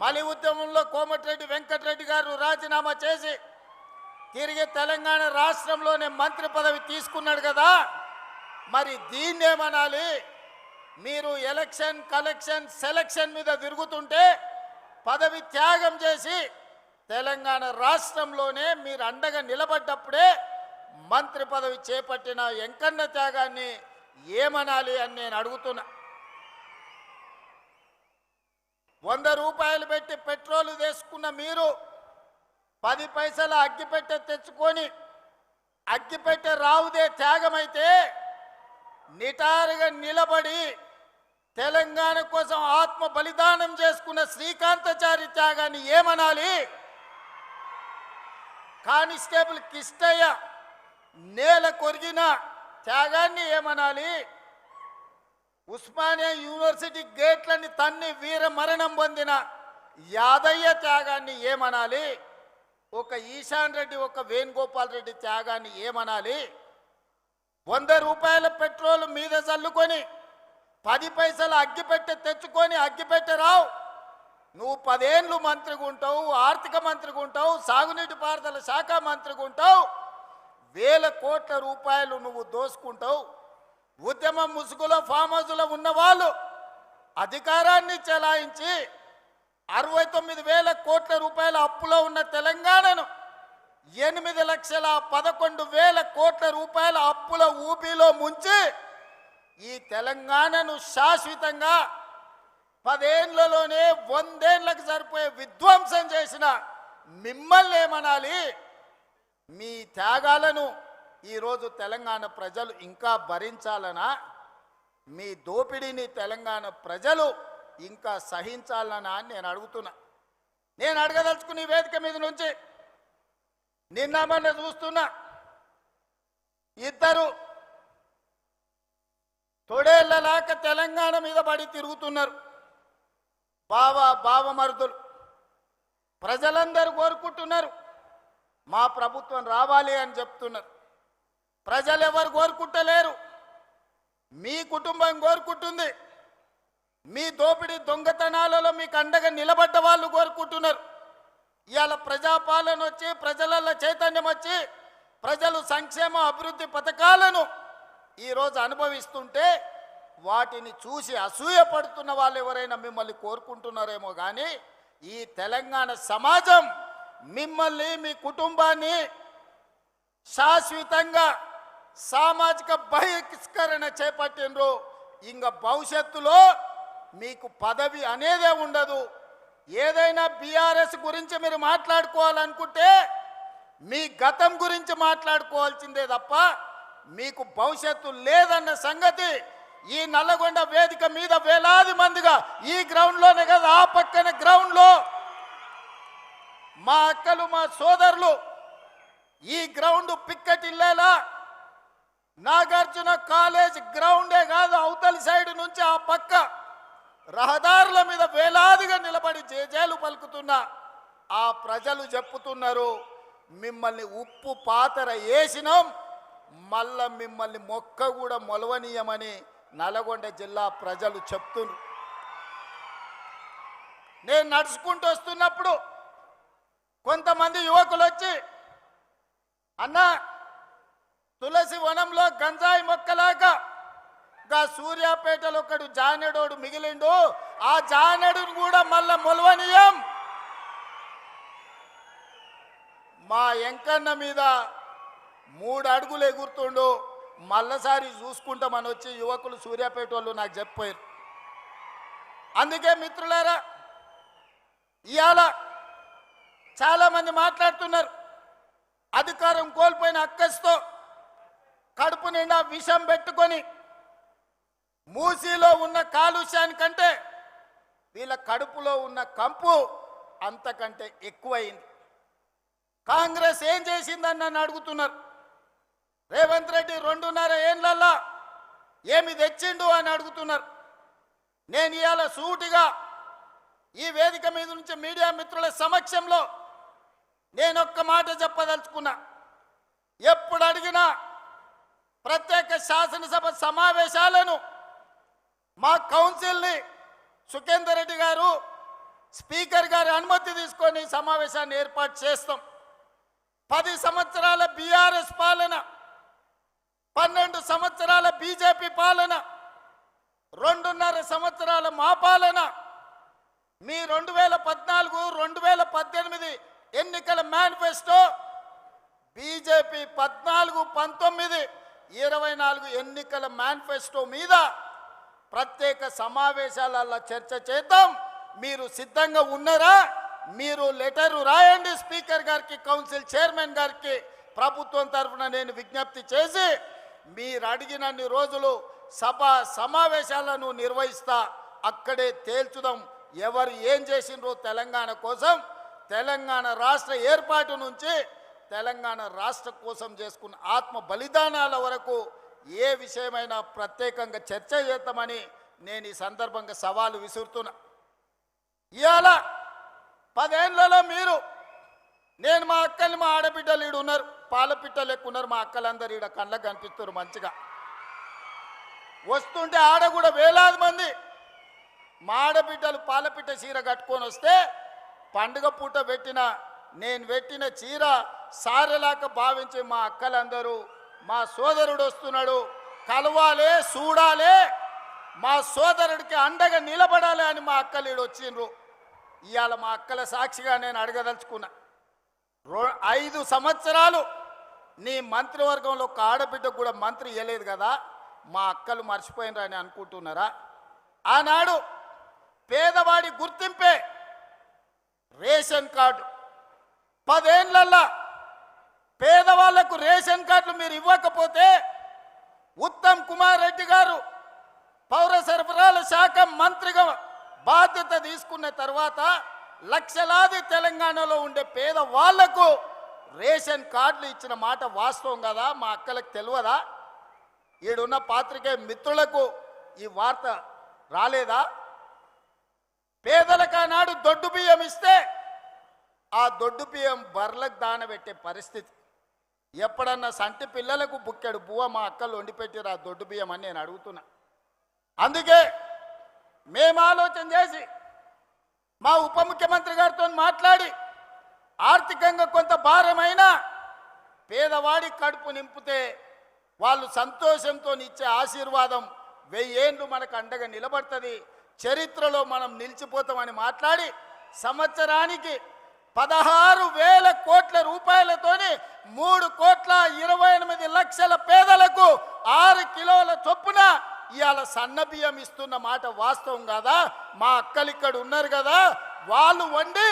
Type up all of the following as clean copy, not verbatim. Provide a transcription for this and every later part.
మలి ఉద్యమంలో కోమటిరెడ్డి వెంకటరెడ్డి గారు రాజీనామా చేసి తిరిగి తెలంగాణ రాష్ట్రంలోనే మంత్రి పదవి తీసుకున్నాడు కదా, మరి దీన్నేమనాలి? మీరు ఎలక్షన్ కలెక్షన్ సెలక్షన్ మీద తిరుగుతుంటే పదవి త్యాగం చేసి తెలంగాణ రాష్ట్రంలోనే మీరు అండగా నిలబడ్డప్పుడే మంత్రి పదవి చేపట్టిన వెంకన్న త్యాగాన్ని ఏమనాలి అని నేను అడుగుతున్నా. 100 రూపాయలు పెట్టి పెట్రోల్ తీసుకున్న మీరు 10 పైసల అగ్గిపెట్టె తెచ్చుకొని అగ్గిపెట్టె రావుదే త్యాగమైతే నిటారుగా నిలబడి తెలంగాణ కోసం ఆత్మ బలిదానం చేసుకున్న శ్రీకాంతాచారి త్యాగాన్ని ఏమనాలి? కానిస్టేబుల్ కిష్టయ్య నేల కొరిగిన త్యాగాన్ని ఏమనాలి? ఉస్మానియా యూనివర్సిటీ గేట్లని తన్ని వీర మరణం పొందిన యాదయ్య త్యాగాన్ని ఏమనాలి? ఒక ఈశాన్ రెడ్డి ఒక వేణుగోపాల్ రెడ్డి త్యాగాన్ని ఏమనాలి? 100 రూపాయల పెట్రోల్ మీద చల్లుకొని 10 పైసల అగ్గిపెట్టె తెచ్చుకొని అగ్గిపెట్టె రావు, నువ్వు 10 ఏళ్ళు మంత్రిగా ఉంటావు, ఆర్థిక మంత్రిగా ఉంటావు, సాగునీటి పారుదల శాఖ మంత్రిగా ఉంటావు, వేల కోట్ల రూపాయలు నువ్వు దోసుకుంటావు. ఉద్యమం ముసుగులో ఫామ్ హౌస్లో ఉన్న వాళ్ళు అధికారాన్ని చెలాయించి 69,000 కోట్ల రూపాయల అప్పులో ఉన్న తెలంగాణను 8,11,000 కోట్ల రూపాయల అప్పుల ఊపిలో ముంచి ఈ తెలంగాణను శాశ్వతంగా 10 ఏళ్లలోనే 100 ఏళ్లకు సరిపోయే విధ్వంసం చేసిన మిమ్మల్ని ఏమనాలి? మీ త్యాగాలను ఈరోజు తెలంగాణ ప్రజలు ఇంకా భరించాలనా? మీ దోపిడీని తెలంగాణ ప్రజలు ఇంకా సహించాలనా అని నేను అడుగుతున్నా. నేను అడగదలుచుకున్న వేదిక మీద నుంచి నిన్న మొన్న చూస్తున్నా, ఇద్దరు తొడేళ్లలాక తెలంగాణ మీద పడి తిరుగుతున్నారు. బావమరుదులు ప్రజలందరూ కోరుకుంటున్నారు, మా ప్రభుత్వం రావాలి అని చెప్తున్నారు. ప్రజలు ఎవరు కోరుకుంటలేరు, మీ కుటుంబం కోరుకుంటుంది. మీ దోపిడీ దొంగతనాలలో మీకు అండగా నిలబడ్డ వాళ్ళు కోరుకుంటున్నారు. ఇవాళ ప్రజాపాలన వచ్చి ప్రజలలో చైతన్యం వచ్చి ప్రజలు సంక్షేమ అభివృద్ధి పథకాలను ఈరోజు అనుభవిస్తుంటే వాటిని చూసి అసూయపడుతున్న వాళ్ళు ఎవరైనా మిమ్మల్ని కోరుకుంటున్నారేమో కానీ ఈ తెలంగాణ సమాజం మిమ్మల్ని మీ కుటుంబాన్ని శాశ్వతంగా సామాజిక బహిష్కరణ చేపట్టినరు. ఇంకా భవిష్యత్తులో మీకు పదవి అనేదే ఉండదు. ఏదైనా బీఆర్ఎస్ గురించి మీరు మాట్లాడుకోవాలనుకుంటే మీ గతం గురించి మాట్లాడుకోవాల్సిందే తప్ప మీకు భవిష్యత్తు లేదన్న సంగతి ఈ నల్లగొండ వేదిక మీద వేలాది మందిగా ఈ గ్రౌండ్లోనే కదా ఆ పక్కన గ్రౌండ్లో మా అక్కలు మా సోదరులు ఈ గ్రౌండ్ పిక్కటిల్లేలా నాగార్జున కాలేజ్ గ్రౌండే కాదు అవతలి సైడ్ నుంచి ఆ పక్క రహదారుల మీద వేలాదిగా నిలబడి జేజేలు పలుకుతున్న ఆ ప్రజలు చెప్పుతున్నారు, మిమ్మల్ని ఉప్పు పాతర వేసినాం, మళ్ళా మిమ్మల్ని మొక్క కూడా మొలవనీయమని నల్గొండ జిల్లా ప్రజలు చెప్తున్నారు. నేను నడుచుకుంటూ వస్తున్నప్పుడు కొంతమంది యువకులు వచ్చి, అన్నా తులసి వనంలో గంజాయి మొక్కలాగా గా సూర్యాపేటలో ఒకడు జానెడోడు మిగిలిండు, ఆ జానెడును కూడా మళ్ళా మొలవనీయం, మా ఎంకన్న మీద 3 అడుగులు ఎగురుతుండు, మళ్ళసారి చూసుకుంటామని వచ్చి యువకులు సూర్యాపేట వాళ్ళు నాకు చెప్పారు. అందుకే మిత్రులారా ఇవాళ చాలామంది మాట్లాడుతున్నారు, అధికారం కోల్పోయిన అక్కస్తో కడుపు నిండా విషం పెట్టుకొని మూసీలో ఉన్న కాలుష్యానికంటే వీళ్ళ కడుపులో ఉన్న కంపు అంతకంటే ఎక్కువైంది. కాంగ్రెస్ ఏం చేసిందని నన్ను అడుగుతున్నారు. రేవంత్ రెడ్డి 2.5 ఏళ్లలో ఏమి తెచ్చిండు అని అడుగుతున్నారు. నేను ఇవాళ సూటిగా ఈ వేదిక మీద నుంచి మీడియా మిత్రుల సమక్షంలో నేను ఒక్క మాట చెప్పదలుచుకున్నా. ఎప్పుడు అడిగినా ప్రత్యేక శాసనసభ సమావేశాలను మా కౌన్సిల్ని సుఖేందర్ రెడ్డి గారు స్పీకర్ గారి అనుమతి తీసుకొని సమావేశాన్ని ఏర్పాటు చేస్తాం. 10 సంవత్సరాల బీఆర్ఎస్ పాలన, 12 సంవత్సరాల బీజేపీ పాలన, 2.5 సంవత్సరాల మా పాలన, మీ 2014, 2018 ఎన్నికల మేనిఫెస్టో, బీజేపీ 14, 19, 24 ఎన్నికల మేనిఫెస్టో మీద ప్రత్యేక సమావేశాలలో చర్చ చేద్దాం. మీరు సిద్ధంగా ఉన్నారా? మీరు లెటరు రాయండి స్పీకర్ గారికి, కౌన్సిల్ చైర్మన్ గారికి. ప్రభుత్వం తరఫున నేను విజ్ఞప్తి చేసి మీరు అడిగినన్ని రోజులు సభ సమావేశాలను నిర్వహిస్తా. అక్కడే తేల్చుదాం ఎవరు ఏం చేసిండ్రో తెలంగాణ కోసం. తెలంగాణ రాష్ట్ర ఏర్పాటు నుంచి తెలంగాణ రాష్ట్ర కోసం చేసుకున్న ఆత్మ బలిదానాల వరకు ఏ విషయమైనా ప్రత్యేకంగా చర్చ చేద్దామని నేను ఈ సందర్భంగా సవాలు విసురుతున్నా. ఇవాళ 10 ఏళ్లలో మీరు, నేను మా అక్కలు, మా ఆడబిడ్డలు ఈడు ఉన్నారు, పాలపిట్టలు ఎక్కువ ఉన్నారు. మా అక్కలందరూ ఈడ కళ్ళకు కనిపిస్తున్నారు మంచిగా. వస్తుంటే ఆడ కూడా వేలాది మంది మా ఆడబిడ్డలు పాలపిట్ట చీర కట్టుకొని వస్తే, పండుగ పూట నేను పెట్టిన చీర సారెలాక భావించి మా అక్కలందరూ మా సోదరుడు వస్తున్నాడు, కలవాలే, చూడాలే, మా సోదరుడికి అండగా నిలబడాలి అని మా అక్కలు ఈడు వచ్చిండ్రు. ఇవాళ మా అక్కల సాక్షిగా నేను అడగదలుచుకున్నా, 5 సంవత్సరాలు నీ మంత్రివర్గంలో ఒక ఆడబిడ్డకు కూడా మంత్రి ఇవ్వలేదు కదా, మా అక్కలు మర్చిపోయినరా అని అనుకుంటున్నారా? ఆనాడు పేదవాడి గుర్తింపే రేషన్ కార్డు. 10 ఏళ్లల్లా పేదవాళ్లకు రేషన్ కార్డులు మీరు ఇవ్వకపోతే ఉత్తమ్ కుమార్ రెడ్డి గారు పౌర సరఫరాల శాఖ మంత్రిగా బాధ్యత తీసుకున్న తర్వాత లక్షలాది తెలంగాణలో ఉండే పేదవాళ్లకు రేషన్ కార్డులు ఇచ్చిన మాట వాస్తవం కదా? మా అక్కలకు తెలియదా? ఈడున్న పాత్రికేయ మిత్రులకు ఈ వార్త రాలేదా? పేదలకు ఆనాడు దొడ్డు బియ్యం ఇస్తే ఆ దొడ్డు బియ్యం బర్లకు దానబెట్టే పరిస్థితి. ఎప్పుడన్నా సంటి పిల్లలకు బుక్కెడు బువ్వ మా అక్కలు వండిపెట్టారు ఆ దొడ్డు బియ్యం అని నేను అడుగుతున్నా. అందుకే మేము ఆలోచన చేసి మా ఉప ముఖ్యమంత్రి గారితో మాట్లాడి ఆర్థికంగా కొంత భారమైన పేదవాడి కడుపు నింపితే వాళ్ళు సంతోషంతో ఇచ్చే ఆశీర్వాదం 1000 ఏళ్ళు మనకు అండగా నిలబడుతుంది, చరిత్రలో మనం నిలిచిపోతామని మాట్లాడి సంవత్సరానికి 16,000 కోట్ల రూపాయలతోని 3,28,00,000 పేదలకు 6 కిలోల చొప్పున ఇవాళ సన్న బియ్యం ఇస్తున్న మాట వాస్తవం కాదా? మా అక్కలు ఇక్కడ ఉన్నారు కదా, వాళ్ళు వండి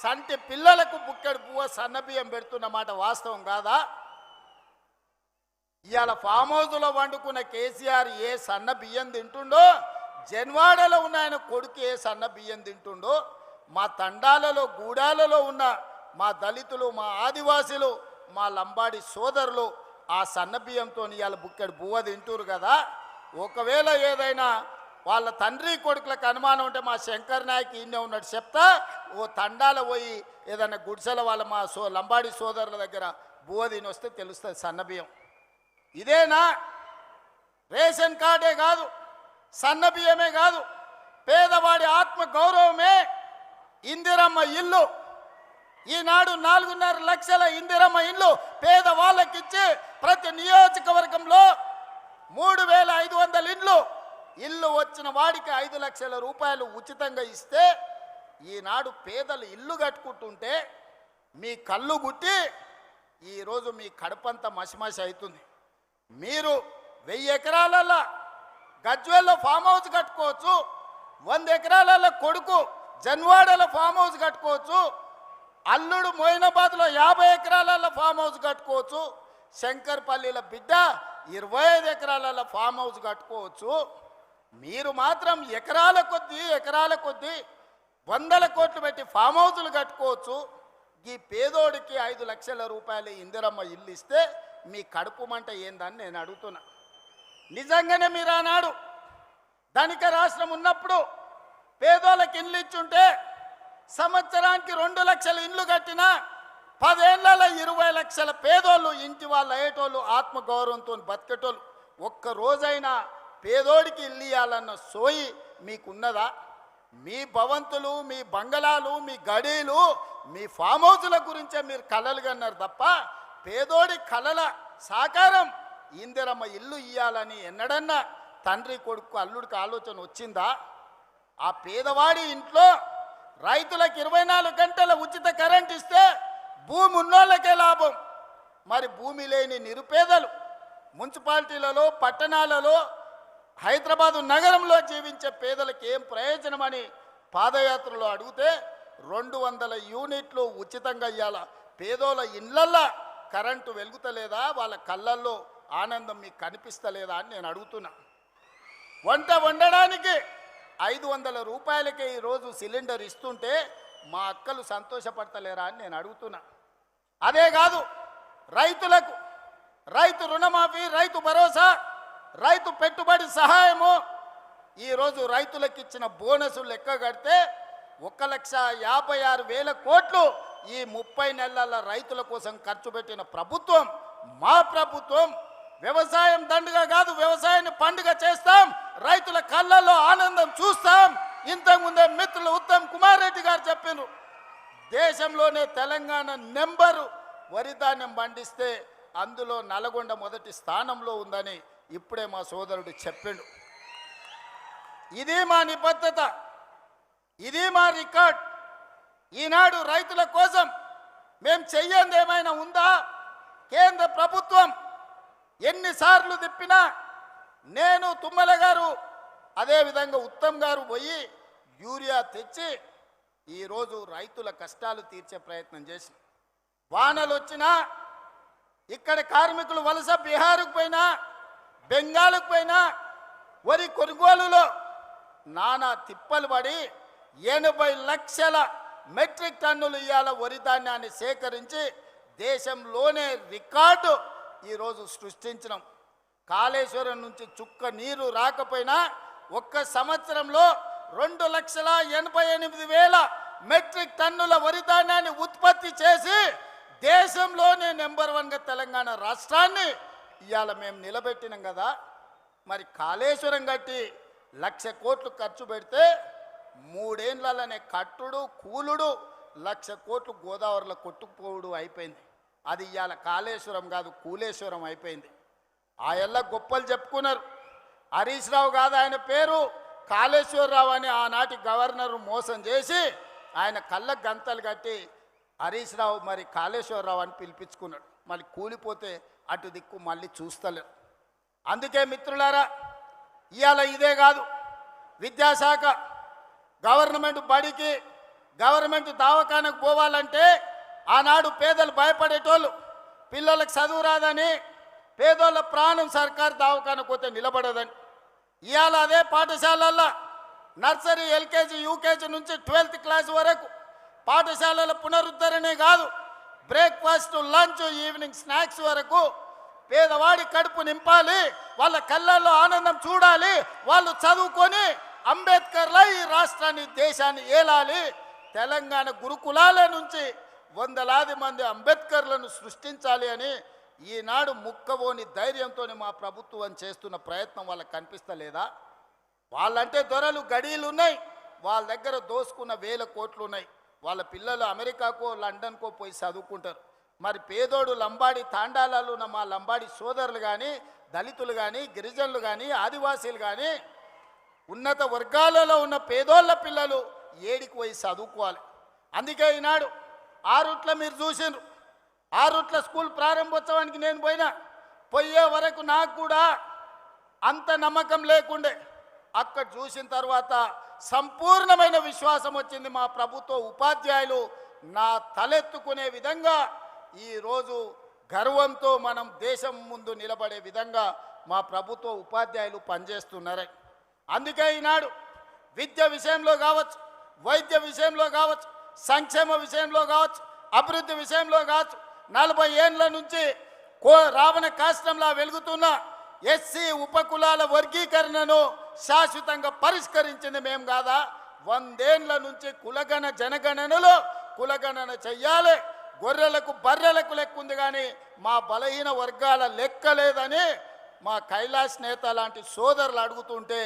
సంటి పిల్లలకు బుక్కెడు పువ్వ సన్న బియ్యం పెడుతున్న మాట వాస్తవం కాదా? ఇవాళ ఫామ్ హౌస్లో వండుకున్న కేసీఆర్ ఏ సన్న బియ్యం తింటుండో, జన్వాడలో ఉన్న ఆయన కొడుకు ఏ సన్న బియ్యం తింటుండో, మా తండాలలో గూడాలలో ఉన్న మా దళితులు, మా ఆదివాసులు, మా లంబాడి సోదరులు ఆ సన్న బియ్యంతో ఇవాళ బుక్కెడు బువ్వ తింటురు కదా. ఒకవేళ ఏదైనా వాళ్ళ తండ్రి కొడుకులకు అనుమానం ఉంటే మా శంకర్ నాయక్ ఈయనే ఉన్నాడు చెప్తా, ఓ తండాల పోయి ఏదైనా గుడిసెల వాళ్ళ మా లంబాడి సోదరుల దగ్గర బువ్వ తిని వస్తే తెలుస్తుంది సన్న బియ్యం. ఇదేనా? రేషన్ కార్డే కాదు, సన్న బియ్యమే కాదు, పేదవాడి ఆత్మ గౌరవమే ఇందిరమ్మ ఇల్లు. ఈనాడు 4.5 లక్షల ఇందిరమ్మ ఇల్లు పేదవాళ్ళకిచ్చి ప్రతి నియోజకవర్గంలో 3,500 ఇల్లు వచ్చిన వాడికి 5 లక్షల రూపాయలు ఉచితంగా ఇస్తే ఈనాడు పేదలు ఇల్లు కట్టుకుంటుంటే మీ కళ్ళు గుట్టి ఈరోజు మీ కడుపంతా మసిమసి అవుతుంది. మీరు 1000 ఎకరాలలో గజ్వేల్లో ఫామ్ హౌస్ కట్టుకోవచ్చు, 100 ఎకరాలలో కొడుకు జన్వాడలో ఫామ్ హౌస్ కట్టుకోవచ్చు, అల్లుడు మోయినాబాద్లో 50 ఎకరాలలో ఫామ్ హౌస్ కట్టుకోవచ్చు, శంకర్పల్లిలో బిడ్డ 25 ఎకరాలలో ఫామ్ హౌస్ కట్టుకోవచ్చు. మీరు మాత్రం ఎకరాల కొద్దీ 100 కోట్లు పెట్టి ఫామ్ హౌజులు కట్టుకోవచ్చు. ఈ పేదోడికి 5 లక్షల రూపాయలు ఇందిరమ్మ ఇల్లు ఇస్తే మీ కడుపు మంట ఏందని నేను అడుగుతున్నా. నిజంగానే మీరు ఆనాడు ధనిక రాష్ట్రం ఉన్నప్పుడు పేదోళ్ళకి ఇల్లు ఇచ్చుంటే సంవత్సరానికి 2 లక్షల ఇల్లు కట్టినా 10 ఏళ్లలో 20 లక్షల పేదోళ్ళు ఇంటి వాళ్ళు అయ్యేటోళ్ళు, ఆత్మగౌరవంతో బతికేటోళ్ళు. ఒక్క రోజైనా పేదోడికి ఇల్లు ఇవ్వాలన్న సోయి మీకున్నదా? మీ భవంతులు, మీ బంగళాలు, మీ గడీలు, మీ ఫామ్ హౌస్ల గురించే మీరు కలలు కన్నారు తప్ప పేదోడి కలల సాకారం ఇందిరమ్మ ఇల్లు ఇయ్యాలని ఎన్నడన్నా తండ్రి కొడుకు అల్లుడికి ఆలోచన వచ్చిందా? ఆ పేదవాడి ఇంట్లో రైతులకు 24 గంటల ఉచిత కరెంట్ ఇస్తే భూమి ఉన్నోళ్ళకే లాభం. మరి భూమి లేని నిరుపేదలు మున్సిపాలిటీలలో, పట్టణాలలో, హైదరాబాదు నగరంలో జీవించే పేదలకు ఏం ప్రయోజనం అని పాదయాత్రలో అడిగితే 200 యూనిట్లు ఉచితంగా ఇయ్యాల. పేదోళ్ళ ఇళ్ళల్లో కరెంటు వెలుగుతలేదా? వాళ్ళ కళ్ళల్లో ఆనందం మీకు కనిపిస్తలేదా అని నేను అడుగుతున్నా. వంట వండడానికి 500 రూపాయలకే ఈరోజు సిలిండర్ ఇస్తుంటే మా అక్కలు సంతోషపడతలేరా అని నేను అడుగుతున్నా. అదే కాదు, రైతులకు రైతు రుణమాఫీ, రైతు భరోసా, రైతు పెట్టుబడి సహాయము, ఈరోజు రైతులకు ఇచ్చిన బోనసులు లెక్క కడితే 1,56,000 కోట్లు ఈ 30 నెలల రైతుల కోసం ఖర్చు పెట్టిన ప్రభుత్వం మా ప్రభుత్వం. వ్యవసాయం దండుగా కాదు, వ్యవసాయాన్ని పండుగ చేస్తాం, రైతుల కళ్ళల్లో ఆనందం చూస్తాం. ఇంతకుముందే మిత్రులు ఉత్తమ్ కుమార్ రెడ్డి గారు చెప్పినారు, దేశంలోనే తెలంగాణ నెంబరు వరి ధాన్యం పండిస్తే అందులో నల్గొండ మొదటి స్థానంలో ఉందని ఇప్పుడే మా సోదరుడు చెప్పిండు. ఇది మా నిబద్ధత, ఇది మా రికార్డ్. ఈనాడు రైతుల కోసం మేము చెయ్యంది ఏమైనా ఉందా? కేంద్ర ప్రభుత్వం ఎన్నిసార్లు తిప్పినా నేను, తుమ్మల గారు, అదేవిధంగా ఉత్తమ్ గారు పోయి యూరియా తెచ్చి ఈరోజు రైతుల కష్టాలు తీర్చే ప్రయత్నం చేసి, వానలు వచ్చినా, ఇక్కడ కార్మికులు వలస బీహార్కు పోయినా, బెంగాల్కు పోయినా, వరి కొనుగోలులో నానా తిప్పలు పడి 80 లక్షల మెట్రిక్ టన్నులు ఇవాళ వరి ధాన్యాన్ని సేకరించి దేశంలోనే రికార్డు ఈరోజు సృష్టించినాం. కాళేశ్వరం నుంచి చుక్క నీరు రాకపోయినా ఒక్క సంవత్సరంలో 2,88,000 మెట్రిక్ టన్నుల వరి ధాన్యాన్ని ఉత్పత్తి చేసి దేశంలోనే నెంబర్ 1గా తెలంగాణ రాష్ట్రాన్ని ఇవాళ మేము నిలబెట్టినాం కదా. మరి కాళేశ్వరం కట్టి 1,00,000 కోట్లు ఖర్చు పెడితే 3 ఏళ్లలోనే కట్టుడు కూలుడు 1,00,000 కోట్లు గోదావరిలో కొట్టుకుపోవుడు అయిపోయింది. అది ఇవాళ కాళేశ్వరం కాదు, కూలేశ్వరం అయిపోయింది. ఆ ఎల్ల గొప్పలు చెప్పుకున్నారు. హరీష్ రావు కాదు ఆయన పేరు, కాళేశ్వరరావు అని ఆనాటి గవర్నరు మోసం చేసి ఆయన కళ్ళకు గంతలు కట్టి హరీష్ రావు మరి కాళేశ్వరరావు అని పిలిపించుకున్నాడు. మళ్ళీ కూలిపోతే అటు దిక్కు మళ్ళీ చూస్తలేరు. అందుకే మిత్రులారా, ఇవాళ ఇదే కాదు, విద్యాశాఖ గవర్నమెంట్ బడికి, గవర్నమెంట్ దవాఖానకు పోవాలంటే ఆనాడు పేదలు భయపడేటోళ్ళు, పిల్లలకు చదువు రాదని, పేదోళ్ళ ప్రాణం సర్కారు దవాఖానకు పోతే నిలబడదని. ఇవాళ అదే పాఠశాలల్లో నర్సరీ, ఎల్కేజీ, యూకేజీ నుంచి 12th క్లాస్ వరకు పాఠశాలల పునరుద్ధరణే కాదు, బ్రేక్ఫాస్ట్, లంచ్, ఈవినింగ్ స్నాక్స్ వరకు పేదవాడి కడుపు నింపాలి, వాళ్ళ కళ్ళల్లో ఆనందం చూడాలి, వాళ్ళు చదువుకొని అంబేద్కర్లా ఈ రాష్ట్రాన్ని, దేశాన్ని ఏలాలి. తెలంగాణ గురుకులాల నుంచి వందలాది మంది అంబేద్కర్లను సృష్టించాలి అని ఈనాడు ముక్కబోని ధైర్యంతో మా ప్రభుత్వం చేస్తున్న ప్రయత్నం వాళ్ళకి కనిపిస్తలేదా? వాళ్ళంటే దొరలు, గడీలు ఉన్నాయి, వాళ్ళ దగ్గర దోసుకున్న 1000 కోట్లు ఉన్నాయి. వాళ్ళ పిల్లలు అమెరికాకో లండన్కో పోయి చదువుకుంటారు. మరి పేదోడు లంబాడి తాండాలలో ఉన్న మా లంబాడి సోదరులు కానీ, దళితులు కానీ, గిరిజనులు కానీ, ఆదివాసీలు కానీ, ఉన్నత వర్గాలలో ఉన్న పేదోళ్ళ పిల్లలు ఏడికి పోయి చదువుకోవాలి. అందుకే ఈనాడు ఆరుట్ల మీరు చూసిండ్రు, ఆరుట్ల స్కూల్ ప్రారంభోత్సవానికి నేను పోయే వరకు నాకు కూడా అంత నమ్మకం లేకుండే. అక్కడ చూసిన తర్వాత సంపూర్ణమైన విశ్వాసం వచ్చింది. మా ప్రభుత్వ ఉపాధ్యాయులు నా తలెత్తుకునే విధంగా ఈరోజు గర్వంతో మనం దేశం ముందు నిలబడే విధంగా మా ప్రభుత్వ ఉపాధ్యాయులు పనిచేస్తున్నారు. అందుకే ఈనాడు విద్య విషయంలో కావచ్చు, వైద్య విషయంలో కావచ్చు, సంక్షేమ విషయంలో కావచ్చు, అభివృద్ధి విషయంలో కావచ్చు, 40 ఏళ్ల నుంచి రావణ కాష్టంలా వెలుగుతున్న ఎస్సీ ఉపకులాల వర్గీకరణను శాశ్వతంగా పరిష్కరించింది మేము కాదా? 100 ఏళ్ల నుంచి కులగణ జనగణనలో కులగణన చెయ్యాలి, గొర్రెలకు బర్రెలకు లెక్క ఉంది కానీ మా బలహీన వర్గాల లెక్క లేదని మా కైలాష్ నేత లాంటి సోదరులు అడుగుతుంటే